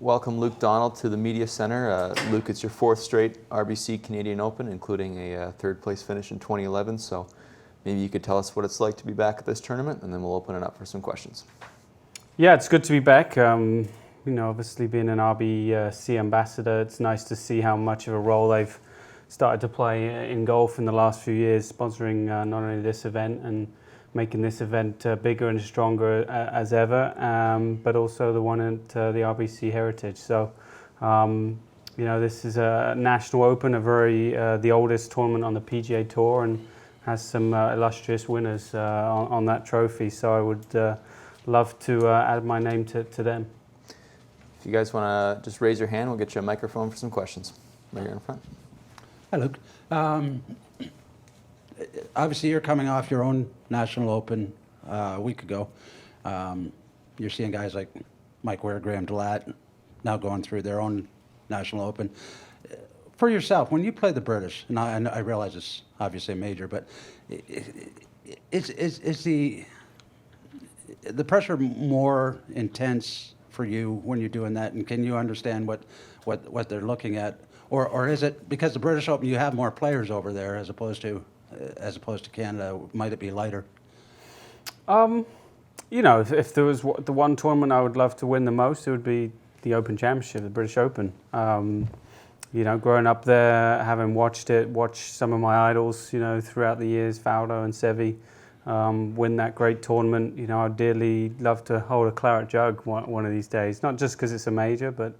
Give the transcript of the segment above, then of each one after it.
Welcome Luke Donald to the Media Center. Luke, it's your fourth straight RBC Canadian Open, including a third place finish in 2011, so maybe you could tell us what it's like to be back at this tournament, and then we'll open it up for some questions. Yeah, it's good to be back. Obviously being an RBC Ambassador, it's nice to see how much of a role they've started to play in golf in the last few years, sponsoring not only this event and making this event bigger and stronger as ever, but also the one at the RBC Heritage. So, this is a National Open, the oldest tournament on the PGA Tour, and has some illustrious winners on that trophy. So I would love to add my name to them. If you guys want to just raise your hand, we'll get you a microphone for some questions. Right here in front. Hi, Luke. Obviously, you're coming off your own National Open a week ago. You're seeing guys like Mike Ware, Graham DeLatte now going through their own National Open. For yourself, when you play the British, and I realize it's obviously a major, but is the pressure more intense for you when you're doing that? And can you understand what they're looking at? Or is it because the British Open, you have more players over there as opposed to Canada? Might it be lighter? If there was the one tournament I would love to win the most, it would be the Open Championship, the British Open. Growing up there, having watched some of my idols, throughout the years, Faldo and Seve, win that great tournament. I'd dearly love to hold a claret jug one of these days. Not just because it's a major, but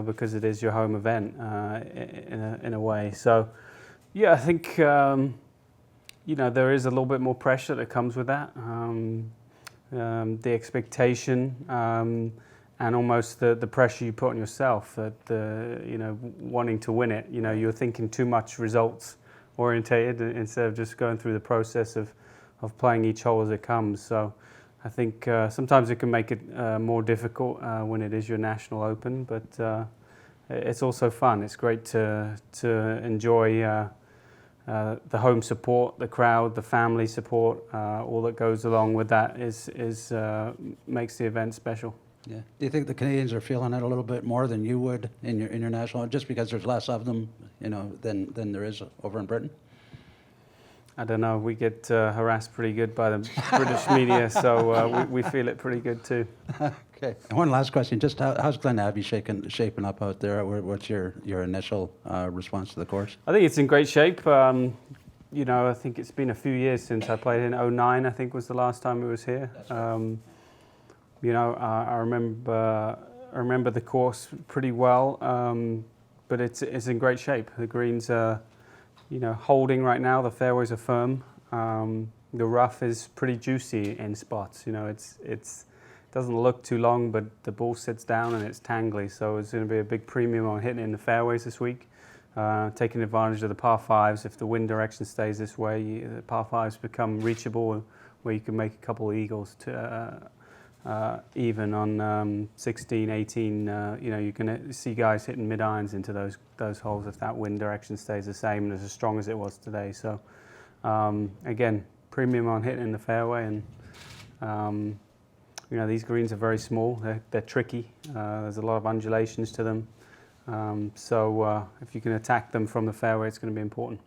because it is your home event in a way. So, yeah, I think there is a little bit more pressure that comes with that. The expectation and almost the pressure you put on yourself that wanting to win it. You're thinking too much results orientated instead of just going through the process of playing each hole as it comes. So I think sometimes it can make it more difficult when it is your National Open, but it's also fun. It's great to enjoy the home support, the crowd, the family support, all that goes along with that is makes the event special. Yeah. Do you think the Canadians are feeling it a little bit more than you would in your national, just because there's less of them, than there is over in Britain? I don't know. We get harassed pretty good by the British media, so we feel it pretty good too. Okay. And one last question: just how's Glen Abbey shaping up out there? What's your initial response to the course? I think it's in great shape. I think it's been a few years since I played in '09. I think was the last time it was here. I remember the course pretty well, but it's in great shape. The greens are, holding right now. The fairways are firm. The rough is pretty juicy in spots. It doesn't look too long, but the ball sits down and it's tangly. So it's going to be a big premium on hitting in the fairways this week. Taking advantage of the par fives. If the wind direction stays this way, the par fives become reachable, where you can make a couple of eagles to even on 16, 18. You can see guys hitting mid-irons into those holes if that wind direction stays the same and as strong as it was today. So again, premium on hitting in the fairway, and these greens are very small. They're tricky. There's a lot of undulations to them. So if you can attack them from the fairway, it's going to be important.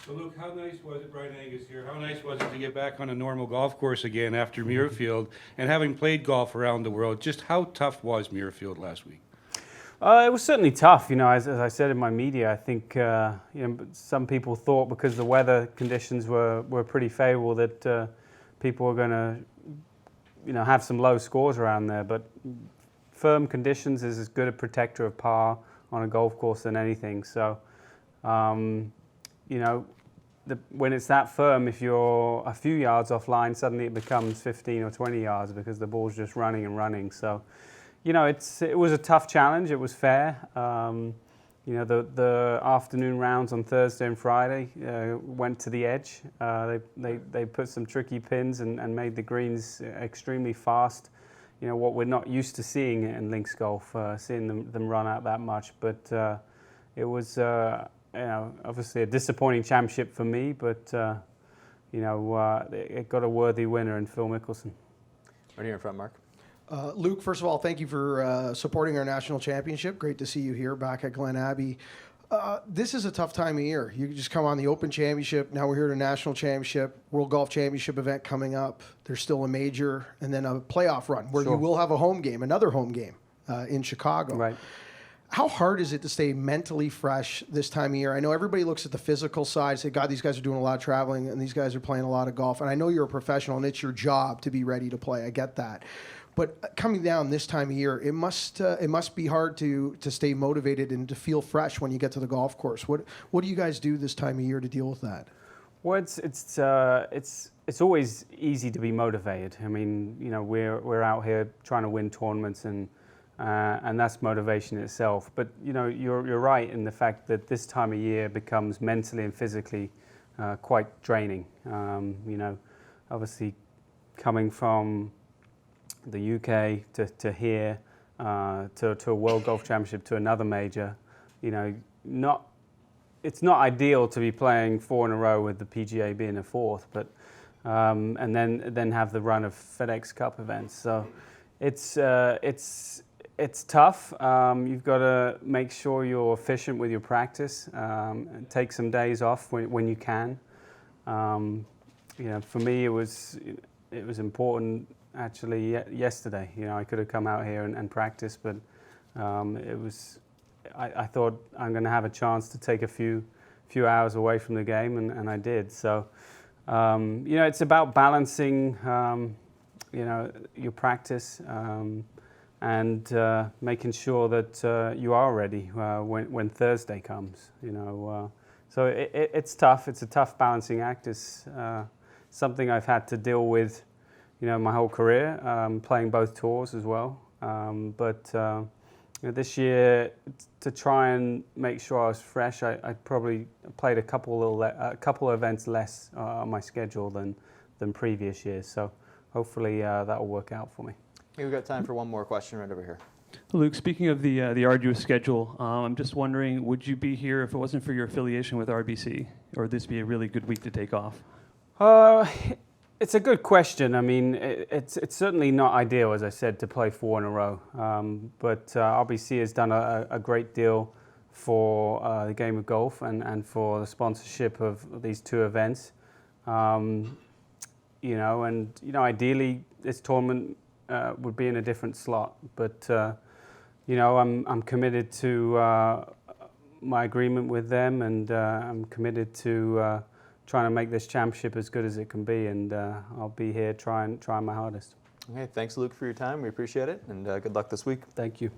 So Luke, how nice was it, Brian Angus here, how nice was it to get back on a normal golf course again after Muirfield, and having played golf around the world, just how tough was Muirfield last week? It was certainly tough. As I said in my media, I think some people thought because the weather conditions were pretty favourable that people were going to have some low scores around there. But firm conditions is as good a protector of par on a golf course than anything. So, when it's that firm, if you're a few yards offline, suddenly it becomes 15 or 20 yards because the ball's just running and running. So, it was a tough challenge. It was fair. The afternoon rounds on Thursday and Friday went to the edge. They put some tricky pins and made the greens extremely fast. What we're not used to seeing in links golf, seeing them run out that much. But it was obviously a disappointing championship for me, but it got a worthy winner in Phil Mickelson. Right here in front, Mark. Luke, first of all, thank you for supporting our national championship. Great to see you here back at Glen Abbey. This is a tough time of year. You just come on the Open Championship. Now we're here at a national championship, World Golf Championship event coming up. There's still a major and then a playoff run where Sure. you will have a home game, another home game in Chicago. Right. How hard is it to stay mentally fresh this time of year? I know everybody looks at the physical side, say, God, these guys are doing a lot of traveling and these guys are playing a lot of golf. And I know you're a professional and it's your job to be ready to play. I get that. But coming down this time of year, it must be hard to stay motivated and to feel fresh when you get to the golf course. What do you guys do this time of year to deal with that? Well, it's always easy to be motivated. I mean, you know, we're out here trying to win tournaments, and that's motivation itself. But you know, you're right in the fact that this time of year becomes mentally and physically quite draining. You know, obviously coming from the UK to here, to a World Golf Championship, to another major, you know, it's not ideal to be playing 4 in a row with the PGA being a fourth, but and then have the run of FedEx Cup events. So it's tough. You've got to make sure you're efficient with your practice, and take some days off when you can. You know, for me, it was important. Actually, yesterday, you know, I could have come out here and practiced, but I thought I'm going to have a chance to take a few hours away from the game, and I did. So, you know, it's about balancing, you know, your practice and making sure that you are ready when Thursday comes. You know, so it's tough. It's a tough balancing act. It's something I've had to deal with, you know, my whole career, playing both tours as well. But you know, this year, to try and make sure I was fresh, I probably played a couple of events less on my schedule than previous years. So hopefully that will work out for me. Okay, we've got time for one more question right over here. Luke, speaking of the arduous schedule, I'm just wondering, would you be here if it wasn't for your affiliation with RBC, or would this be a really good week to take off? It's a good question. I mean, it's certainly not ideal, as I said, to play 4 in a row. But RBC has done a great deal for the game of golf and for the sponsorship of these 2 events. You know, and you know, ideally this tournament would be in a different slot. But you know, I'm committed to my agreement with them, and I'm committed to trying to make this championship as good as it can be, and I'll be here trying my hardest. Okay, thanks, Luke, for your time. We appreciate it, and good luck this week. Thank you.